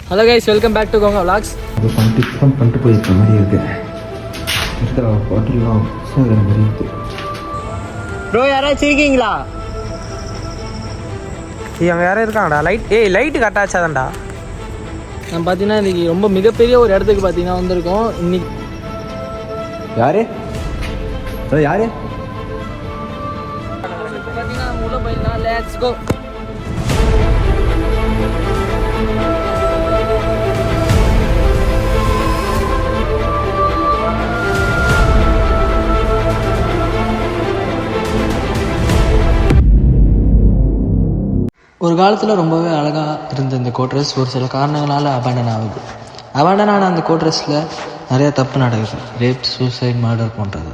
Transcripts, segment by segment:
Hello guys, welcome back to கோங்கா vlogs. அது பண்ணிட்டு போயிருக்க மாதிரி இருக்கு. இருக்கிற ஹோட்டல்லாம் சாகிற மாதிரி இருக்கு. ப்ரோ யாராச்சும் இருக்கீங்களா? இவங்க யாரும் இருக்காங்கடா. லைட்டு கட்டாச்சாதான்டா. நான் பார்த்தீங்கன்னா இன்றைக்கி ரொம்ப மிகப்பெரிய ஒரு இடத்துக்கு பார்த்தீங்கன்னா வந்திருக்கோம். இன்னைக்கு யாரு யாரு பார்த்தீங்கன்னா உள்ள போயிருந்தா லெட்ஸ் கோ. ஒரு காலத்தில் ரொம்பவே அழகாக இருந்த இந்த கோட்ரஸ் ஒரு சில காரணங்களால் அபேண்டன் ஆகுது. அபேண்டன் ஆன அந்த கோட்ரஸில் நிறைய தப்பு நடக்குது. ரேப், சூசைட், மர்டர் போன்றது.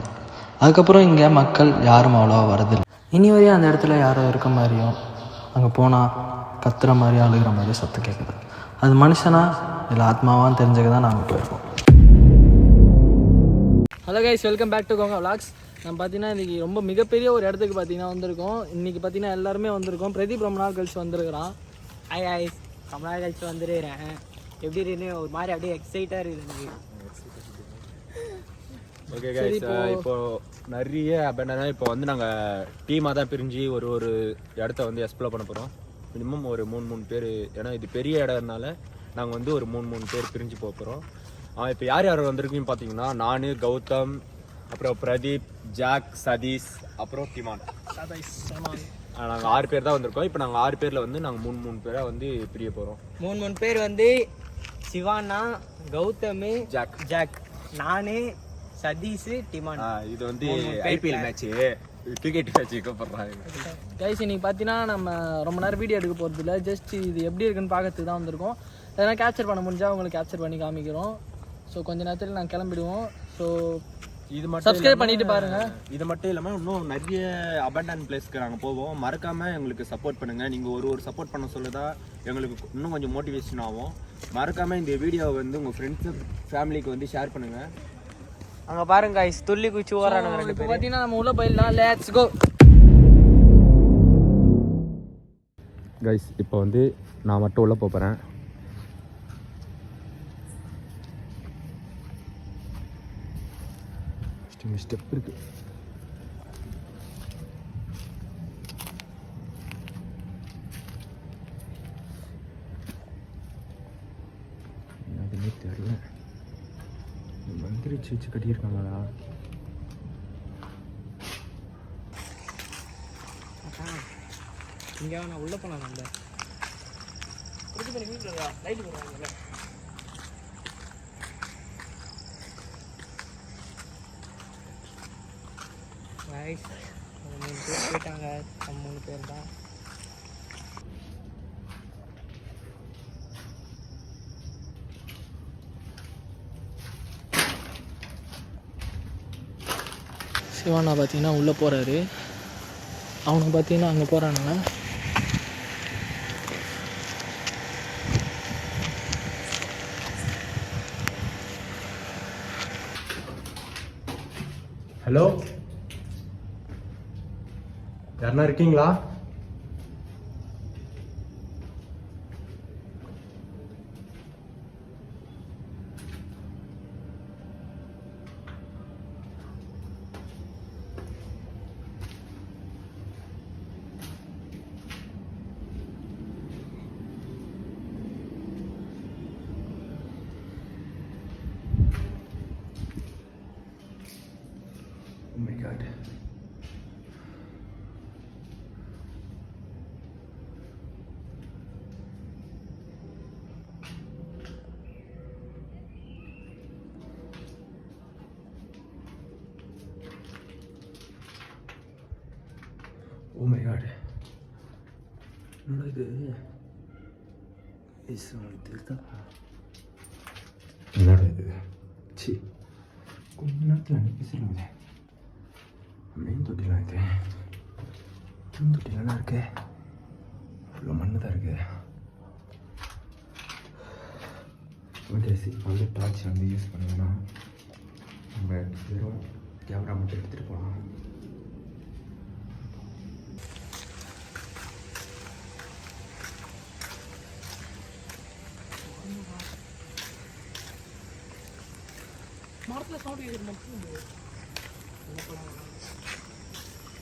அதுக்கப்புறம் இங்கே மக்கள் யாரும் அவ்வளோவா வரதில்லை. இனி வரையும் அந்த இடத்துல யாரோ இருக்க மாதிரியும், அங்கே போனால் கத்துற மாதிரியும் அழுகிற மாதிரியும் சத்தம் கேட்குது. அது மனுஷனா இல்லை ஆத்மாவான்னு தெரிஞ்சுக்க தான் நாங்கள் போயிருக்கோம். Hello guys, welcome back to கோங்கா விளாக்ஸ். நம்ம பார்த்தீங்கன்னா இன்றைக்கி ரொம்ப மிகப்பெரிய ஒரு இடத்துக்கு பார்த்தீங்கன்னா வந்திருக்கோம். இன்றைக்கி பார்த்தீங்கன்னா எல்லாருமே வந்திருக்கோம். பிரதீப் ரொம்ப நாள் கழிச்சு வந்துருக்கிறான். ஹாய் ரொம்ப நாள் கழிச்சு வந்துருக்கிறேன். எப்படி இருக்கு? ஒரு மாதிரி அப்படியே எக்ஸைட்டாக இருக்குது எனக்கு. ஓகே கைஸ், இப்போ நிறைய அப்படின்னா இப்போ வந்து நாங்கள் டீமாக தான் பிரிஞ்சு ஒரு இடத்த வந்து எக்ஸ்ப்ளோர் பண்ண போகிறோம். மினிமம் ஒரு 3 பேர், ஏன்னா இது பெரிய இடம்னால நாங்கள் வந்து ஒரு 3 பேர் பிரிஞ்சு போக போகிறோம். இப்போ யார் யார் வந்திருக்குன்னு பார்த்தீங்கன்னா, நான், கௌதம், அப்புறம் பிரதீப், ஜாக், சதீஷ், அப்புறம் டிமான். நாங்கள் 6 பேர் தான் வந்திருக்கோம். இப்போ நாங்கள் 6 பேரில் வந்து நாங்கள் 3 பேராக வந்து பிரிய போகிறோம். 3 பேர் வந்து சிவானா, கௌதம், ஜாக், நானு, சதீஷ், டிமான். இது வந்து ஐபிஎல் மேட்ச்சு, கிரிக்கெட் மேட்ச் கூப்பிட்றாங்க. கைஸ், இன்னைக்கு பார்த்தீங்கன்னா நம்ம ரொம்ப நேரம் வீடியோ எடுக்க போகிறது இல்லை. ஜஸ்ட் இது எப்படி இருக்குன்னு பார்க்கறதுக்கு தான் வந்திருக்கோம். எதனா கேப்சர் பண்ண முடிஞ்சால் உங்களுக்கு கேப்சர் பண்ணி காமிக்கிறோம். ஸோ கொஞ்ச நேரத்தில் நாங்கள் கிளம்பிடுவோம். ஸோ இது மட்டும் சப்ஸ்கிரைப் பண்ணிட்டு பாருங்க. இது மட்டும் இல்லாமல் இன்னும் நிறைய அபேண்டன் பிளேஸ்க்கு நாங்கள் போவோம். மறக்காம எங்களுக்கு சப்போர்ட் பண்ணுங்க. நீங்கள் ஒரு சப்போர்ட் பண்ண சொல்லுதா எங்களுக்கு இன்னும் கொஞ்சம் மோட்டிவேஷன் ஆகும். மறக்காம இந்த வீடியோவை வந்து உங்கள் ஃப்ரெண்ட்ஸு ஃபேமிலிக்கு வந்து ஷேர் பண்ணுங்க. அங்கே பாருங்க கைஸ், துள்ளி குச்சி ஓரானுங்க 2 பேர். பார்த்தீங்கன்னா நம்ம உள்ள போயிடலாம். Let's go guys. இப்போ வந்து நான் மட்டும் உள்ளே போகிறேன். ஸ்டெப் இருக்கு. அதுமே தெரியல. மந்திரிச்சு வச்சு கட்டியிருக்காங்களா? இங்கே நான் உள்ளே போனேன். நம்ம லைட்டு போடுவாங்கல்ல. கைஸ், 3 பேர் போயிட்டாங்க. 3 பேர் தான். சிவானா பார்த்தீங்கன்னா உள்ளே போகிறாரு. அவனை பார்த்தீங்கன்னா அங்கே போகிறானுங்க. ஹலோ, யாருன்னா இருக்கீங்களா? Oh my God. Oh my God. என்னடா இது? சி, கொஞ்ச நேரத்தில் அனுப்பி சொல்லுங்க. மெயின் தொட்டிலாம் இது. தூண் தொட்டிலாம் இருக்கு. இவ்வளோ மண்ணு தான் இருக்கு. ஓகே, வந்து டார்ச் வந்து யூஸ் பண்ணுங்கன்னா நம்ம வெறும் கேமரா மட்டும் எடுத்துகிட்டு போகலாம்.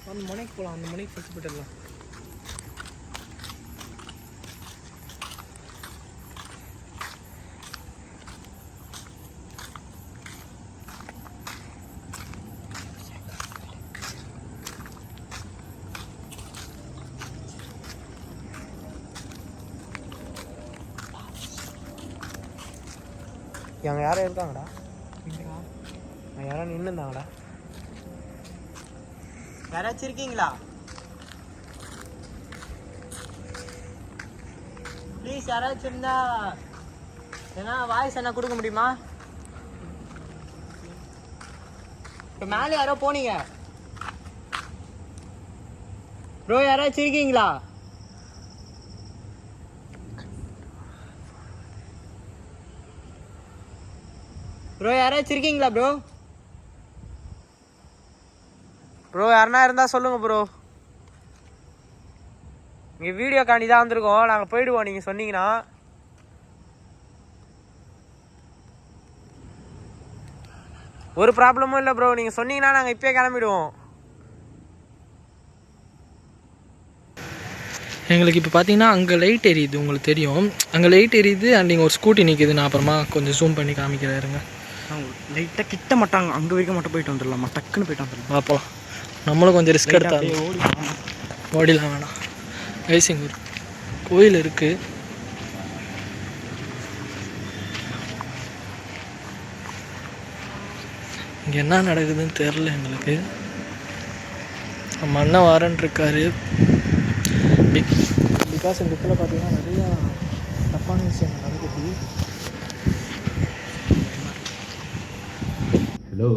அந்த முனைக்கு போகலாம், அந்த முனைக்கு ஃபஸ்ட் போயிடலாம். அங்கே யாரும் இருக்காங்கடா? யாரும் நின்று இருந்தாங்கடா? யாராச்சும் இருக்கீங்களா? ப்ளீஸ் யாராச்சும் இருந்தா ஏன்னா வாய்ஸ் என்ன கொடுக்க முடியுமா? இப்போ மேலே யாரோ போனீங்க ப்ரோ, யாராச்சும் இருக்கீங்களா? ப்ரோ யாராச்சும் இருக்கீங்களா ப்ரோ? ப்ரோ யாருன்னா இருந்தால் சொல்லுங்கள் ப்ரோ. இங்கே வீடியோ காண்டி தான் வந்திருக்கோம், நாங்கள் போயிடுவோம் நீங்கள் சொன்னீங்கன்னா. ஒரு ப்ராப்ளமும் இல்லை ப்ரோ, நீங்கள் சொன்னீங்கன்னா நாங்கள் இப்போயே கிளம்பிடுவோம். எங்களுக்கு இப்போ பார்த்தீங்கன்னா அங்கே லைட் எரியுது, உங்களுக்கு தெரியும். அங்கே லைட் எரியுது அண்ட் இங்கே ஒரு ஸ்கூட்டி நிற்கிது. நான் அப்புறமா கொஞ்சம் ஜூம் பண்ணி காமிக்கிறாருங்க. லைட்டாக கிட்ட மாட்டாங்க, அங்கே வரைக்கும் மட்டும் போயிட்டு வந்துடலாமா? டக்குன்னு போயிட்டு வந்துடலாம். பார்ப்போம், நம்மளும் கொஞ்சம் ரிஸ்க் எடுத்தாங்க. ஓடிலாம் வேணாம். இங்கே ஒரு கோயில் இருக்குது. இங்கே என்ன நடக்குதுன்னு தெரில எங்களுக்கு. நம்ம அண்ணன் வாரன் இருக்காரு. பிகாஸ் இந்த இடத்துல பார்த்தீங்கன்னா நிறையா தப்பான விஷயங்கள் நடக்குது. ஹலோ,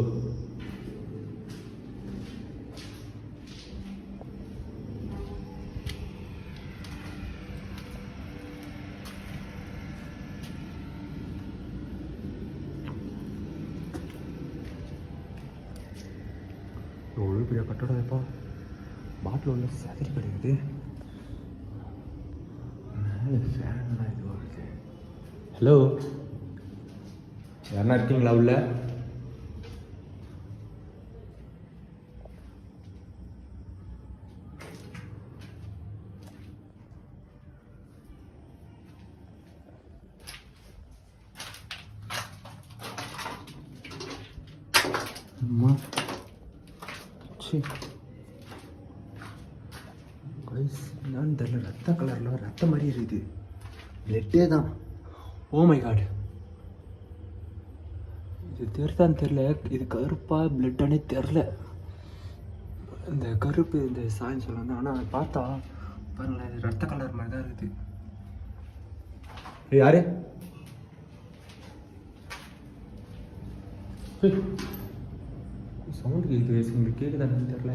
எவ்வளோ பெரிய கட்டடம் இப்போ பாட்டில் உள்ள சதிரி கிடைக்குது. மேலே ஃபேன்லாம் இது வருது. ஹலோ, யாருன்னா இருக்கீங்களா உள்ள? அம்மா என்னன்னு தெரியல, ரத்த கலரில் ரத்த மாதிரி இருக்குது. பிளட்டே தான். ஓ மை காட், இது தெரிதான்னு தெரில. இது கருப்பா பிளட்டானே தெரில. இந்த கருப்பு இந்த சாயம் சொல்லலாம், ஆனால் பார்த்தா பாருங்களேன், இது ரத்த கலர் மாதிரி தான் இருக்குது. யாரு சவுண்டு கேட்குது? உங்களுக்கு கேட்குதான்னு தெரில.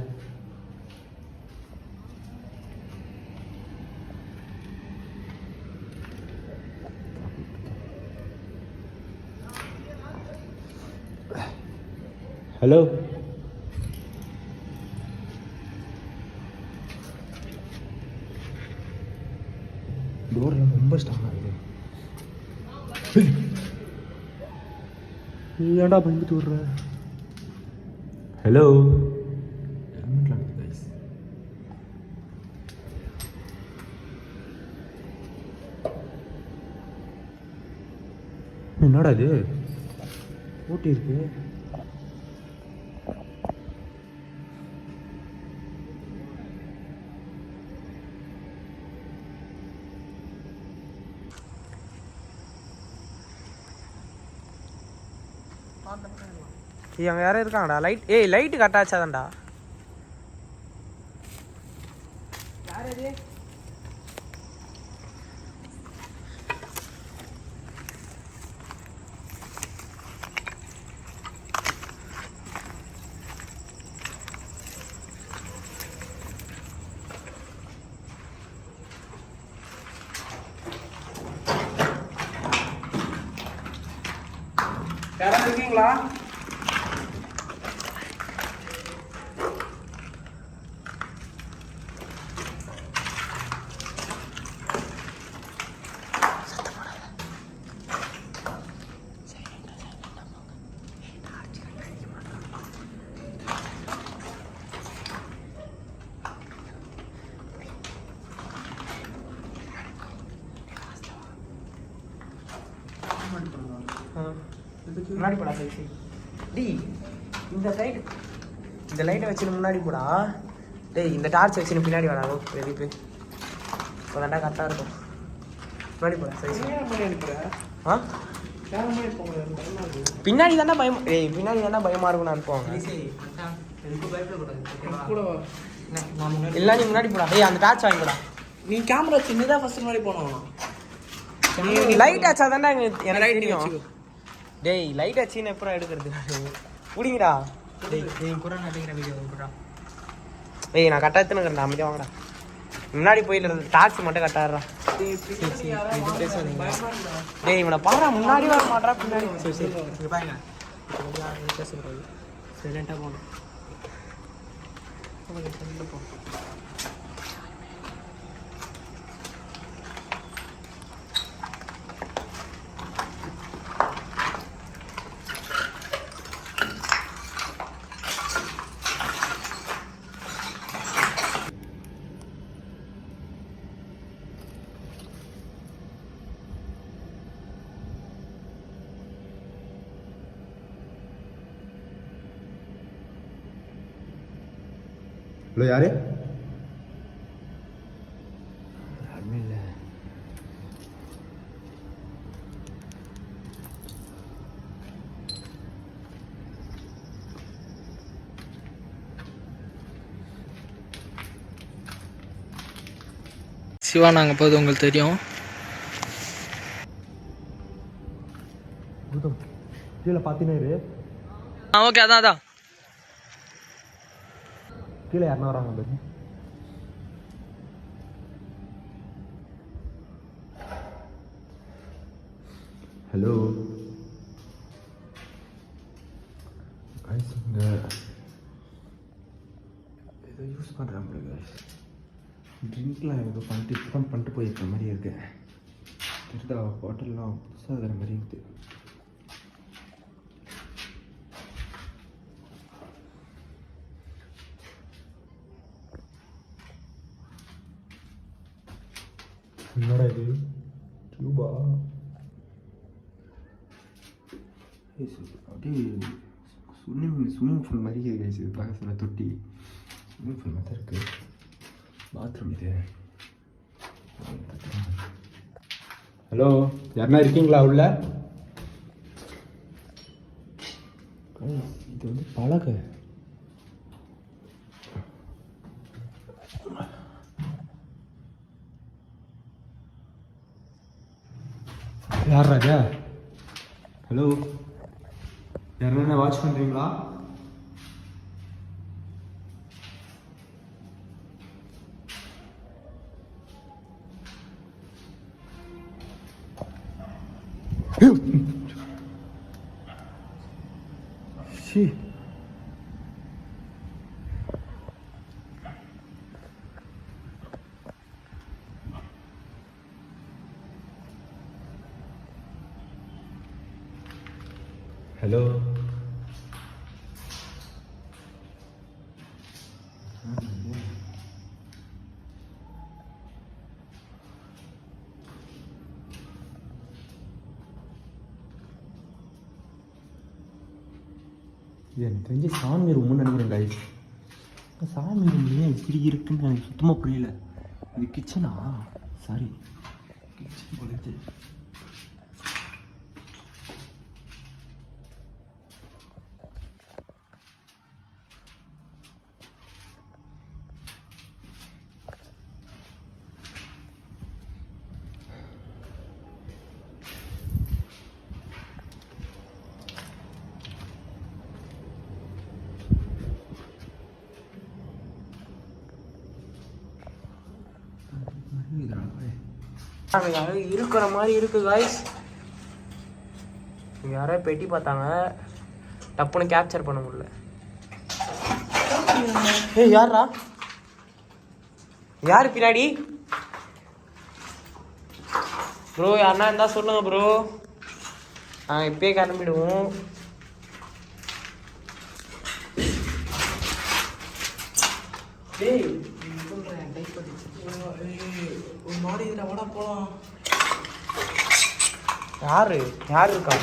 ஹலோ, டோர்லாம் ரொம்ப ஸ்ட்ராங் ஆகுது. நீ ஏன்டா பயந்துட்டு விடுற? ஹலோ, என்னடா இது ஊட்டி இருக்கு? அங்கே யாரும் இருக்காங்கடா? லைட்டு கட்டாச்சாதான்டா. யார் அது? யாராவது இருக்கீங்களா? முன்னாடி போடா சைஸு டேய் இந்த லைட்டை வச்சுன்னு முன்னாடி போடா. டேய் இந்த டார்ச் வச்சுன்னு பின்னாடி வாடா எதுக்கு இப்போ தாண்டா கரெக்டாக இருக்கும். முன்னாடி போடா சைஸ். ஆ பின்னாடி தானே பயம். ஏய் பின்னாடி தானே பயமாக இருக்கும் நான் போவாங்க. இல்லை நீ முன்னாடி போடா. டேய் அந்த டார்ச் வாங்கி போடா. நீ கேமரா வச்சு நீ தான் ஃபர்ஸ்ட் முன்னாடி போனோம். நீ லைட் வச்சா தானே எனக்கு தெரியும். டேய் லைட் வச்சுன்னு எப்பறம் எடுக்கிறது பிடிங்கடா. டேய் நான் கரெக்டாக எடுத்துன்னு அமைதியாக வாங்கடா. முன்னாடி போயிட்டு டார்ச் மட்டும் கட்டாடுறா. டேய் இவனை பாரா முன்னாடி வர மாட்டா பின்னாடி. சரி சரி இங்கே பாருங்க சைலண்டாக போகணும். ஹலோ யாரு? யாருமே இல்லை. சிவா நாங்கள் போது உங்களுக்கு தெரியும். கீழே பார்த்தீங்கன்னா ஓகே அதான் கீழே யாருன்னா வராங்க பாரு. ஹலோ இங்கே ஏதோ யூஸ் பண்ணுறாங்க கைஸ். ட்ரிங்க்லாம் ஏதோ பண்ணிட்டு இப்போ தான் பண்ணிட்டு போயிருக்கிற மாதிரி இருக்கு. திருதா பாட்டில்லாம் புதுசாக இருக்கிற மாதிரி இருக்குது. என்னடா இது டியூபா? அப்படியே ஸ்விம்மிங் பூல் மாதிரி இருக்குது. இது பார்க்க சொல்ல தொட்டி ஸ்விம்மிங் பூல் மாதிரி தான் இருக்குது. பாத்ரூம் இது. ஹலோ யாருன்னா இருக்கீங்களா உள்ள? இது வந்து பழக யார் ராஜா? ஹலோ யாருன்னா வாட்ச் பண்ணுறீங்களா? ஷி ஹலோ இது எனக்கு தெரிஞ்சு சாமி ரூம்னு நினைக்கிறேன் guys. சாமி ரூம்லேயே இப்படி இருக்குன்னு எனக்கு சுத்தமாக புரியல. இது கிச்சனா? Sorry kitchen போலது. இருக்கிற மாதிரி இருக்கு காய்ஸ். யாரோ பெட்டி பார்த்தாங்க, டப்புன்னு கேப்சர் பண்ண முடியல. ஏய் யாரா? யார் பின்னாடி? ப்ரோ யாருன்னா இருந்தா சொல்லுங்க ப்ரோ, நாங்கள் இப்பயே கிளம்பிடுவோம். டேய் ஒரு மாதிரி இதில் வட போகலாம். யார் இருக்கா?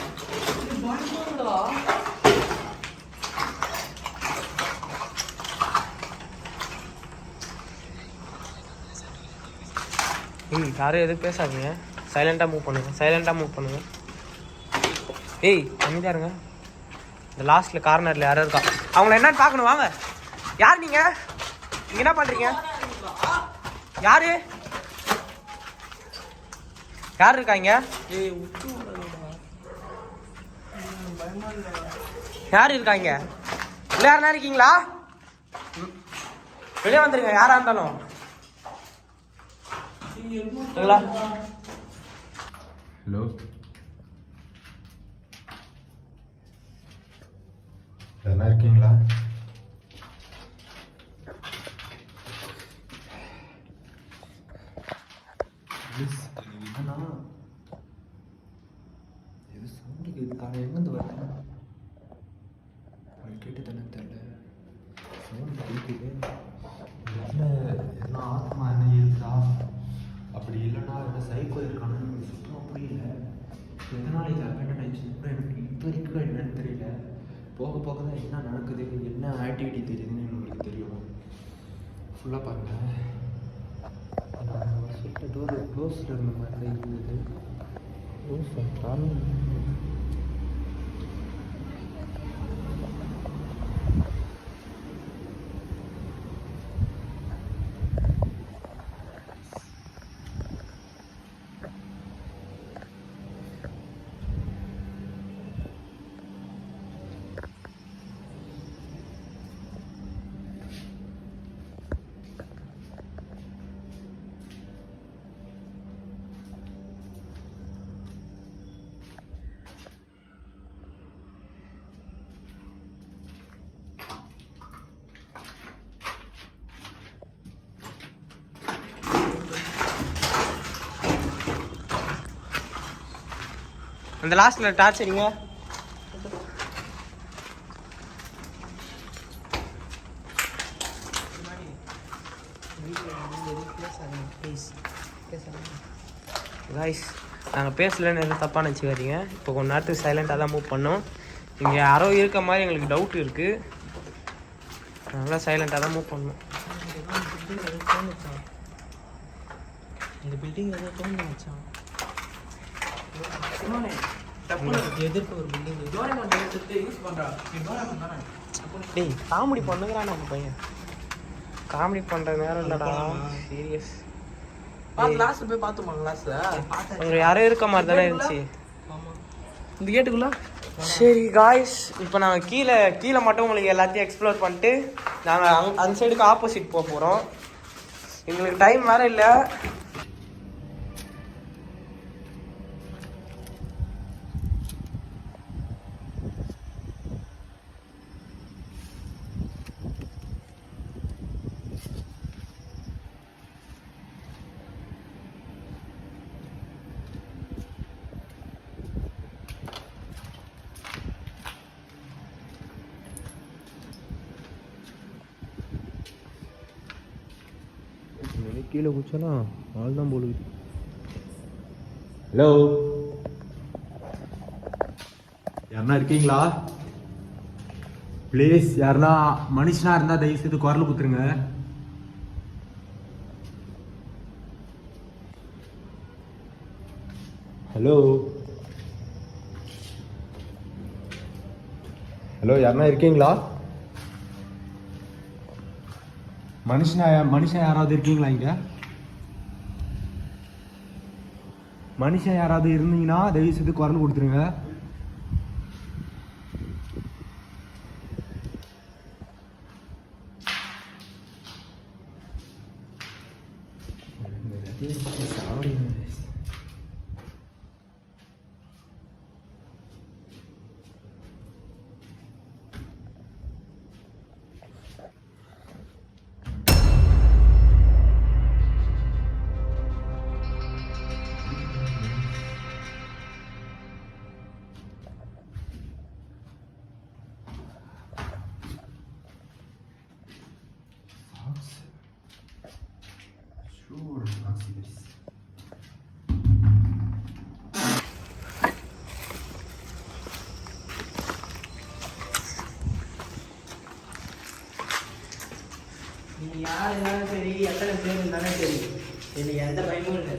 ஏய் யாரும் எதுவும் பேசாதீங்க, சைலண்டாக மூவ் பண்ணுங்க. ஏய் அமைதியா இருங்க. இந்த லாஸ்ட்ல கார்னர்ல யாரும் இருக்கா, அவங்கள என்னன்னு பார்க்கணும். வாங்க. யார் நீங்க? நீங்க என்ன பண்றீங்க? யாரு இருக்காங்க? யார் இருக்காங்க? இல்லை யாருன்னா இருக்கீங்களா? வெளியே வந்துருங்க யாரா இருந்தாலும். ஹலோ, யாரா இருக்கீங்களா? எது சவுண்டு கேட்குது, எங்கேருந்து வருது? கேட்டு தானே தெரியல, சவுண்டு கேட்குது. என்ன ஆத்மா என்ன இருக்குதா, அப்படி இல்லைன்னா என்ன சைக்கோ இருக்கான்னு எனக்கு சுத்தமாக புரியல. எதனால் இது அபேண்டன் ஆயிடுச்சுன்னு கூட எனக்கு இப்போ வரைக்கும் என்னன்னு தெரியல. போக போக தான் என்ன நடக்குது, என்ன ஆக்டிவிட்டி தெரியுதுன்னு உங்களுக்கு தெரியும். ஃபுல்லாக பாருங்கள், சொல்லிட்டு டோர் க்ளோஸில் இருந்த மாதிரி தான் இருந்தது. க்ளோஸ் ஆகிட்டாலும் அந்த லாஸ்ட்ல டார்ச் அடிங்க. கைஸ் நாங்கள் பேசலன்னு எதுவும் தப்பாக நினச்சிக்காதீங்க. இப்போ கொஞ்ச நேரத்துக்கு சைலண்டாக தான் மூவ் பண்ணோம். இங்கே யாரோ இருக்க மாதிரி எங்களுக்கு டவுட் இருக்குது, நல்லா சைலண்டாக தான் மூவ் பண்ணோம். இந்த பில்டிங் ஏதோ தோணு வச்சான். எதிர்க்க ஒரு பில்டிங் டேய் காமெடி பண்ணுங்கிறான் நம்ம பையன். காமெடி பண்ணுற நேரம் இல்லைடா, சீரியஸ். கிளாஸ்ல போய் பார்த்துமா? கிளாஸ்ல அங்கே யாரோ இருக்க மாதிரி தானே இருந்துச்சு இந்த கேட்டுக்குள்ள. சரி காய்ஸ், இப்போ நாங்கள் கீழே மட்டும் உங்களுக்கு எல்லாத்தையும் எக்ஸ்ப்ளோர் பண்ணிட்டு நாங்கள் அந்த சைடுக்கு ஆப்போசிட் போக போகிறோம். எங்களுக்கு டைம் வேறு இல்லை. கீழே குச்சாலாம் ஆள் தான் போடுது. ஹலோ, யாருன்னா இருக்கீங்களா? ப்ளீஸ் யாருன்னா மனுஷனா இருந்தால் தயவு செய்து குரல் குத்துருங்க. ஹலோ ஹலோ, யாருன்னா இருக்கீங்களா? மனுஷன் யாராவது இருக்கீங்களா இங்க? மனுஷன் யாராவது இருந்தீங்கன்னா தயவு செய்து குரல் கொடுத்துருங்க. நீங்கள் யார் இருந்தாலும் சரி, எத்தனை பேர் இருந்தாலும் சரி, எனக்கு எந்த பயமும் இல்லை.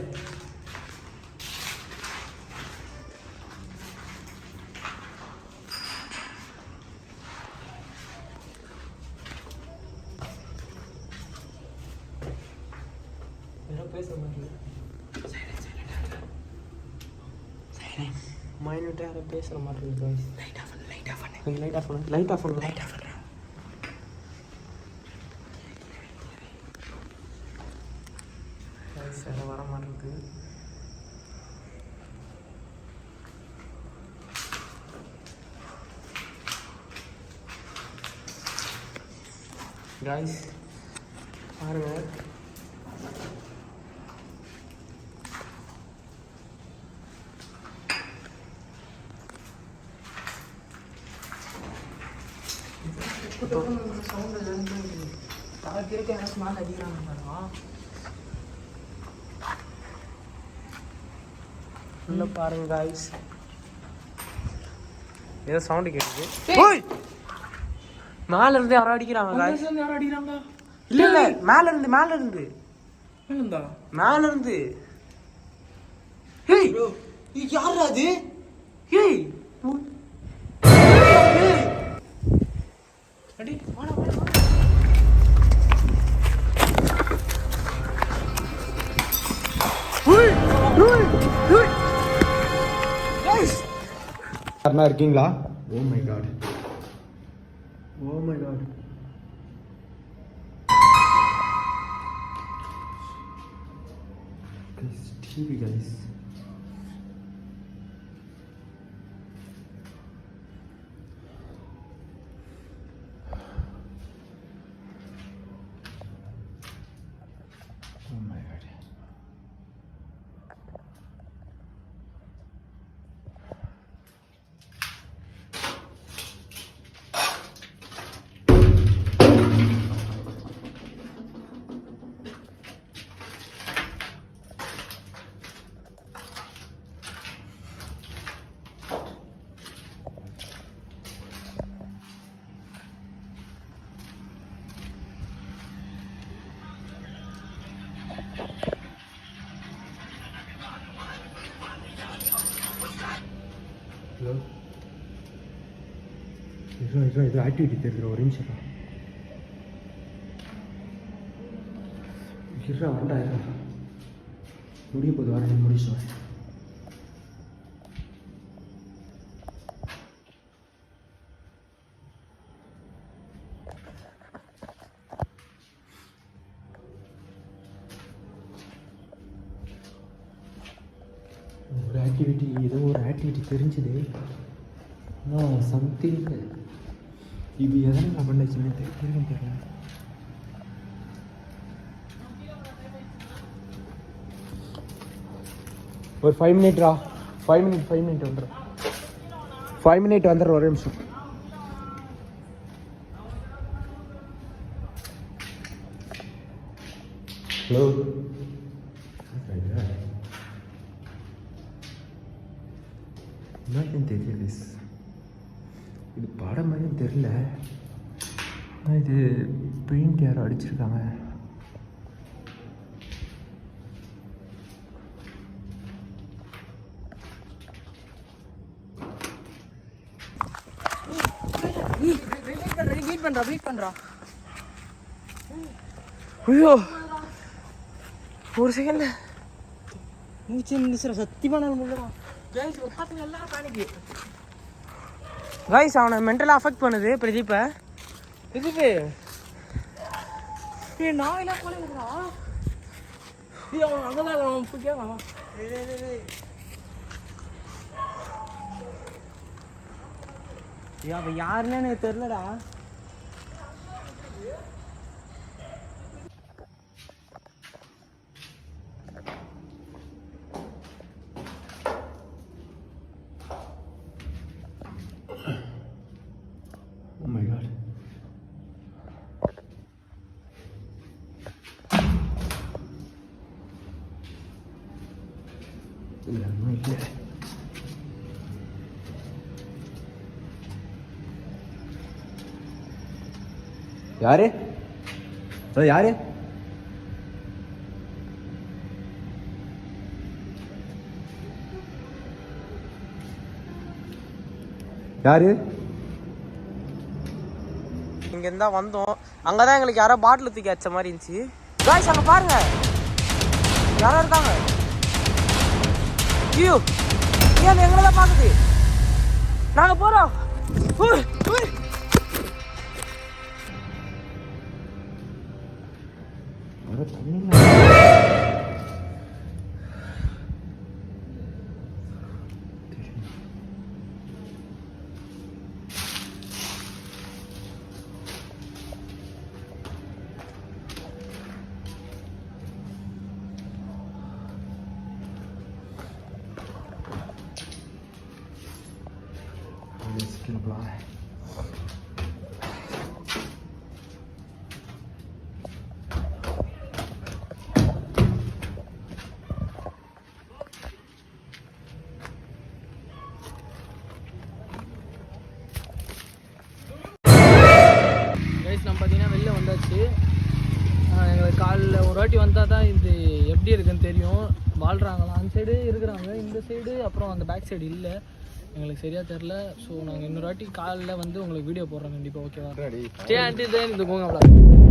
பேச மாட்டேன். மைண்ட் யாரும் பேசுகிற மாதிரி இருக்கு. லைட் ஆஃப் பண்ணு. லைட் ஆஃப் பண்ணு. சரி வர மாட்டேங்குது. காய்ஸ் பாருங்க, உள்ள பாருங்க காய்ஸ், ஏதோ சவுண்டு கேட்குது. மேல இருந்து யாரோ அடிக்கிறாங்க guys. இல்ல இல்ல மேல இருந்து ஏய் யாரா அது? ஏய் அடி வாடா வாடா. யாருன்னா இருக்கீங்களா? Oh my god. TV guys. Oh my god. Hello, இது ஆக்டிவிட்டி தெரியுற ஒரு நிமிஷம் வரண்டா. முடிய போது வர முடிச்சு. ஏதோ ஒரு ஆக்டிவிட்டி தெரிஞ்சுது. சம்திங் இது எதனால் நான் பண்ணுச்சுன்னு தெரியல. ஒரு 5 மினிட்ரா. 5 மினிட் வந்துடும். 5 மினிட் வந்துடுற ஒரு நிமிஷம். ஹலோ, என்னன்னு தெரியல. இது படம் மாதிரி தெரியல. இது பெயிண்ட் யாரோ அடிச்சிருக்காங்க. வெயிட் பண்றா. ஐயோ ஒரு செகண்ட் மூச்சு நிமிஷம் சத்தியமான முடியல. கைஸ் அவனை மென்டலாக அஃபெக்ட் பண்ணுது பிரதீப்பை. பிரதீப்பு நான் எல்லாம் போல இருக்கிறா. அவன் அங்கதான் அவன் கேட்கலாம். அப்ப யாருன்னு எனக்கு தெரியலடா. Oh my god. யாரு? யாரு இங்க இருந்தா வந்தோம், அங்கதான் எங்களுக்கு யாரோ பாட்டில் தூக்கி அடிச்ச மாதிரி இருந்துச்சு. காய்ஸ் அங்க பாருங்க யாரோ இருக்காங்க. ஐயோ ஏன் எங்களை தான் பாக்குது. நாங்க போறோம். உய், உய். கைஸ் நம்ம பார்த்தீங்கன்னா வெளில வந்தாச்சு. எங்களுக்கு காலில் ஒரு வாட்டி வந்தால் தான் இது எப்படி இருக்குன்னு தெரியும். வாழ்கிறாங்களா அந்த சைடு இருக்கிறாங்க, இந்த சைடு அப்புறம் அந்த பேக் சைடு இல்லை, எங்களுக்கு சரியாக தெரில. ஸோ நாங்கள் இன்னொரு வாட்டி காலில் வந்து உங்களுக்கு வீடியோ போடுறோம் கண்டிப்பாக. ஓகேவா? ஸ்டே ஆண்டி தான் இந்த கோங்க